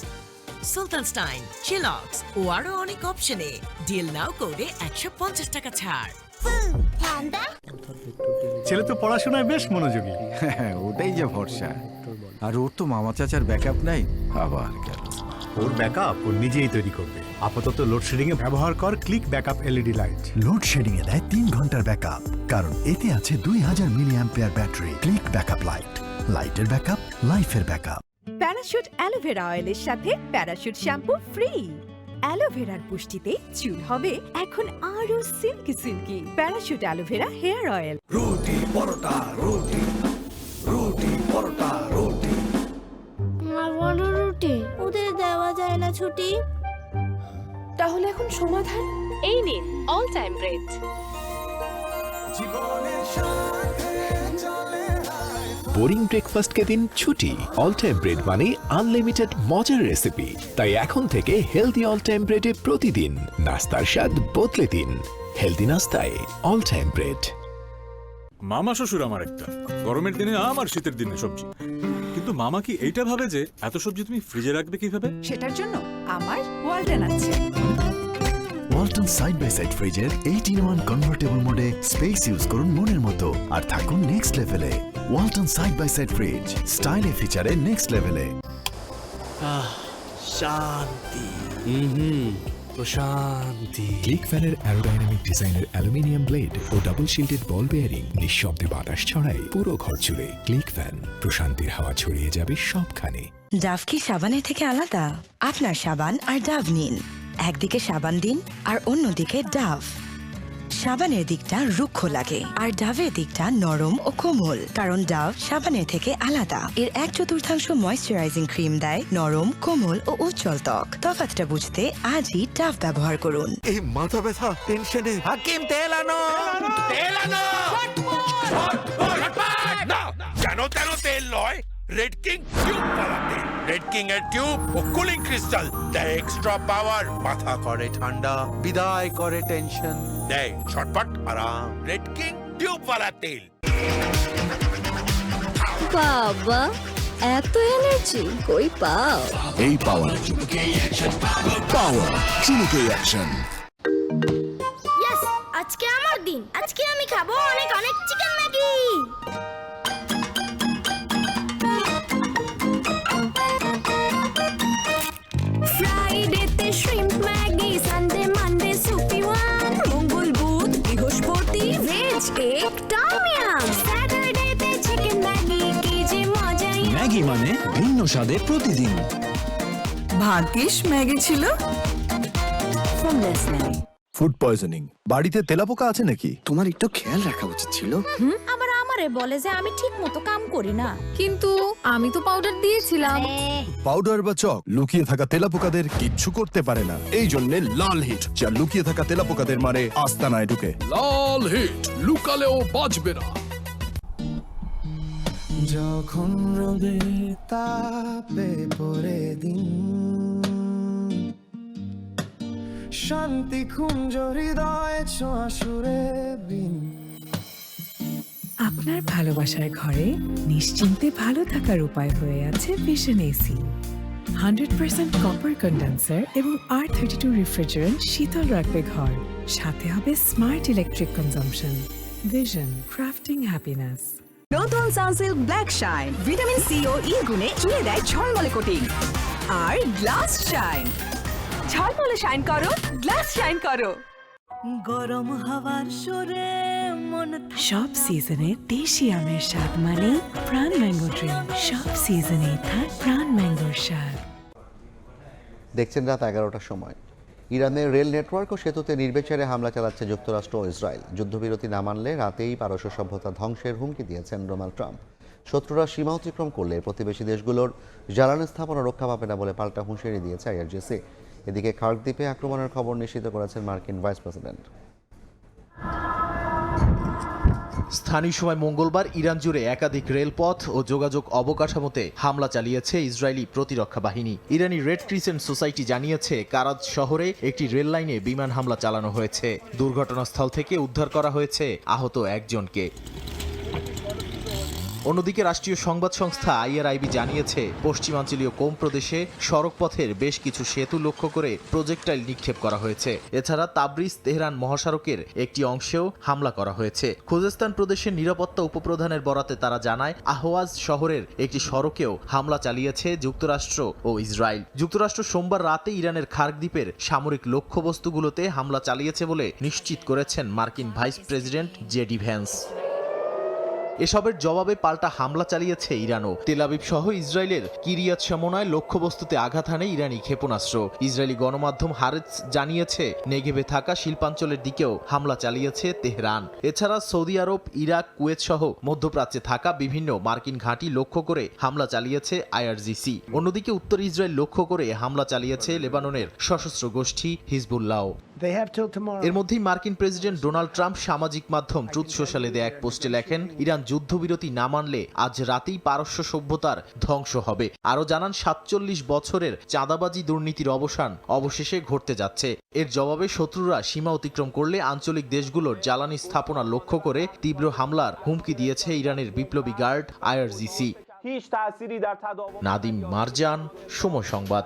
সুলতান স্টাইন, চিলক্স ও আরো অনেক অপশনে ডিল নাও কোডে 150 টাকা ছাড়। ছেলে তো পড়াশোনায় বেশ মনোযোগী। হ্যাঁ, ওটাই যে ভরসা। আর ওর তো মামা চাচার ব্যাকআপ নাই। আবার কেন? ওর ব্যাকআপ ও নিজেই তৈরি করবে। আপাতত লোডশেডিং এ ব্যবহার কর Click backup LED light. Load shedding এ দেয় 3 ঘন্টার ব্যাকআপ, কারণ এতে আছে 2000 milli ampere battery. Click backup light, লাইটের ব্যাকআপ, লাইফের ব্যাকআপ। প্যারাশুট অ্যালোভেরা অয়েলের সাথে প্যারাশুট শ্যাম্পু ফ্রি। অ্যালোভেরার পুষ্টিতে চুল হবে এখন আরো silky silky. Parachute aloe vera hair oil. রুটি পরোটা, রুটি রুটি পরোটা, রুটি। বড় রুটি, ওদের দেওয়া যায় না ছুটি। তাহলে এখন সমাধান? এই নিন অল টাইম ব্রেড। বোরিং ব্রেকফাস্টকে দিন ছুটি। অল টাইম ব্রেড মানে আনলিমিটেড মজার রেসিপি। তাই এখন থেকে হেলদি অল টাইম ব্রেডে প্রতিদিন নাস্তার স্বাদ বদলে দিন। হেলদি নাস্তায় অল টাইম ব্রেড। মামা শ্বশুর আমার একটা, গরমের দিনে আমার শীতের দিনে সবজি। কিন্তু মামা কি এইটা ভাবে যে এত সবজি তুমি ফ্রিজে রাখবে কিভাবে? সেটার জন্য আমার ওয়ালটন আছে। ওয়ালটন সাইড বাই সাইড ফ্রিজের 8-in-1 কনভার্টেবল মোডে স্পেস ইউজ করুন মনের মতো, আর থাকুন নেক্সট লেভেলে। Walton side by side fridge, স্টাইলে ফিচারে নেক্সট লেভেলে। শান্তি, প্রশান্তি। ক্লিক ফ্যানের অ্যারোডাইনামিক ডিজাইনের aluminium blade O double shielded বল বেয়ারিং নিঃশব্দে বাতাস ছড়ায় পুরো ঘর জুড়ে। ক্লিক ফ্যান, প্রশান্তির হাওয়া ছড়িয়ে যাবে সবখানে। ডাভ কি সাবানের থেকে আলাদা? আপনার সাবান আর ডাভ নিন। একদিকে সাবান দিন আর অন্যদিকে ডাভ। সাবানের দিকটা রুক্ষ লাগে আর ডাভের দিকটা নরম ও কোমল, কারণ ডাভ সাবানের থেকে আলাদা। এর 1/4 ময়েশ্চারাইজিং ক্রিম দেয় নরম, কোমল ও উজ্জ্বল ত্বক। তফাৎটা বুঝতে আজই ডাভ ব্যবহার করুন। এই মাথা ব্যথা, টেনশনে হাকিম তেল আনো, তেল আনো। কেন তেন তেল নয়, রেড কিং টিউব वाला তেল। রেড কিং এর টিউব ও কুলিং ক্রিস্টাল দেয় এক্সট্রা পাওয়ার, মাথা করে ঠান্ডা, বিদায় করে টেনশন, দেয় ঝটপট আরাম। রেড কিং টিউব वाला তেল। বাবা এত এনার্জি কই পাও? এই পাওয়ার চুমুকে অ্যাকশন। ইয়েস, আজকে আমার দিন। আজকে আমি খাবো অনেক অনেক চিকেন ম্যাগি। ফ্রাইডেতে shrimp Maggi, Sunday Monday soupy one, মঙ্গল বুধ বৃহস্পতি ভেজ এগ একদম ইয়াম স্যাটারডেতে চিকেন ম্যাগি কি যে মজা ম্যাগি মানে ভিন্ন স্বাদে প্রতিদিন। ভাগ্যিস ম্যাগি ছিল from Nestle। ফুড পয়জনিং, বাড়িতে তেলাপোকা আছে নাকি? তোমার একটু খেয়াল রাখা উচিত ছিল। আবার আমারে বলে যে আমি ঠিক মতো কাম করি না, কিন্তু আমি তো পাউডার দিয়েছিলাম। পাউডার বা চক লুকিয়ে থাকা তেলাপোকাদের কিচ্ছু করতে পারে না। এই জন্য লাল হিট, যা লুকিয়ে থাকা তেলাপোকাদের মারে আস্তানায় ঢুকে। লাল হিট, লুকালেও বাঁচবে না। যখন রোদে তাপে পড়ে দিন, শান্তি কুঞ্জ হৃদয় ছোঁয়া সুরে বিন। আপনার ভালোবাসার ঘরে নিশ্চিন্তে ভালো থাকার উপায় হয়ে আছে ভিশন এসি। 100% কপার কন্ডেন্সার এবং R32 রেফ্রিজারেন্ট শীতল রাখবে ঘর। সাথে হবে smart electric consumption. Vision, crafting happiness. নতুন Sunsilk black shine vitamin C ও ই গুণে চুলে দেয় ঝলমলে কোটিং। আর গ্লাস শাইন, ঝলমলে শাইন করো, গ্লাস শাইন করো। গরম হাওয়ার সুরে মন। সব সিজনে দেশি আমের স্বাদ মানে প্রাণ ম্যাঙ্গো ড্রিঙ্ক। সব সিজনে থাক প্রাণ ম্যাঙ্গোর স্বাদ। দেখছেন রাত 11টার সময়। ইরানের রেল নেটওয়ার্ক ও সেতুতে নির্বিচারে হামলা চালাচ্ছে যুক্তরাষ্ট্র ও ইসরায়েল। যুদ্ধবিরতি না মানলে রাতেই পারস্য সভ্যতা ধ্বংসের হুমকি দিয়েছেন ডোনাল্ড ট্রাম্প। শত্রুরা সীমা অতিক্রম করলে প্রতিবেশী দেশগুলোর জ্বালানি স্থাপনা রক্ষা পাবে না বলে পাল্টা হুঁশিয়ারি দিয়েছে আইআরজিসি। এদিকে খার্ক দ্বীপে আক্রমণের খবর নিশ্চিত করেছেন মার্কিন ভাইস প্রেসিডেন্ট। স্থানীয় সময় মঙ্গলবার ইরান জুড়ে একাধিক রেলপথ ও যোগাযোগ অবকাঠামোতে হামলা চালিয়েছে ইসরায়েলি প্রতিরক্ষা বাহিনী। ইরানি রেড ক্রিসেন্ট সোসাইটি জানিয়েছে কারাজ শহরে একটি রেল লাইনে বিমান হামলা চালানো হয়েছে। দুর্ঘটনাস্থল থেকে উদ্ধার করা হয়েছে আহত একজনকে। অন্যদিকে রাষ্ট্রীয় সংবাদ সংস্থা IRIB জানিয়েছে পশ্চিমাঞ্চলীয় কোম প্রদেশে সড়ক পথের বেশ কিছু সেতু লক্ষ্য করে প্রজেক্টাইল নিক্ষেপ করা হয়েছে। এছাড়া তাবরিজ তেহরান মহাসড়কের একটি অংশেও হামলা করা হয়েছে। খুজেস্তান প্রদেশের নিরাপত্তা উপপ্রধানের বরাতে তারা জানায় আহওয়াজ শহরের একটি সড়কেও হামলা চালিয়েছে যুক্তরাষ্ট্র ও ইসরায়েল। যুক্তরাষ্ট্র সোমবার রাতে ইরানের খার্ক দ্বীপের সামরিক লক্ষ্যবস্তুগুলোতে হামলা চালিয়েছে বলে নিশ্চিত করেছেন মার্কিন ভাইস প্রেসিডেন্ট জেডি ভ্যান্স। এসবের জবাবে পাল্টা হামলা চালিয়েছে ইরানও। তেল আবিব সহ ইসরায়েলের কিরিয়াত শমনায় লক্ষ্যবস্তুতে আঘাত হানে ইরানি ক্ষেপণাস্ত্র। ইসরায়েলি গণমাধ্যম হারেতস জানিয়েছে নেগেভে থাকা শিল্পাঞ্চলের দিকেও হামলা চালিয়েছে তেহরান। এছাড়া সৌদি আরব, ইরাক, কুয়েত সহ মধ্যপ্রাচ্যে থাকা বিভিন্ন মার্কিন ঘাঁটি লক্ষ্য করে হামলা চালিয়েছে আইআরজিসি। অন্যদিকে উত্তর ইসরায়েল লক্ষ্য করে হামলা চালিয়েছে লেবাননের সশস্ত্র গোষ্ঠী হিজবুল্লাহ। এর মধ্যেই মার্কিন প্রেসিডেন্ট ডোনাল্ড ট্রাম্প সামাজিক মাধ্যম ট্রুথ সোশ্যালে দেয়া এক পোস্টে লেখেন, ইরান যুদ্ধবিরতি না মানলে আজ রাতেই পারস্য সভ্যতার ধ্বংস হবে। আরও জানান 47 বছরের চাঁদাবাজি দুর্নীতির অবসান অবশেষে ঘটতে যাচ্ছে। এর জবাবে শত্রুরা সীমা অতিক্রম করলে আঞ্চলিক দেশগুলোর জ্বালানি স্থাপনা লক্ষ্য করে তীব্র হামলার হুমকি দিয়েছে ইরানের বিপ্লবী গার্ড আইআরজিসি। নাদিম মারজান, সময় সংবাদ।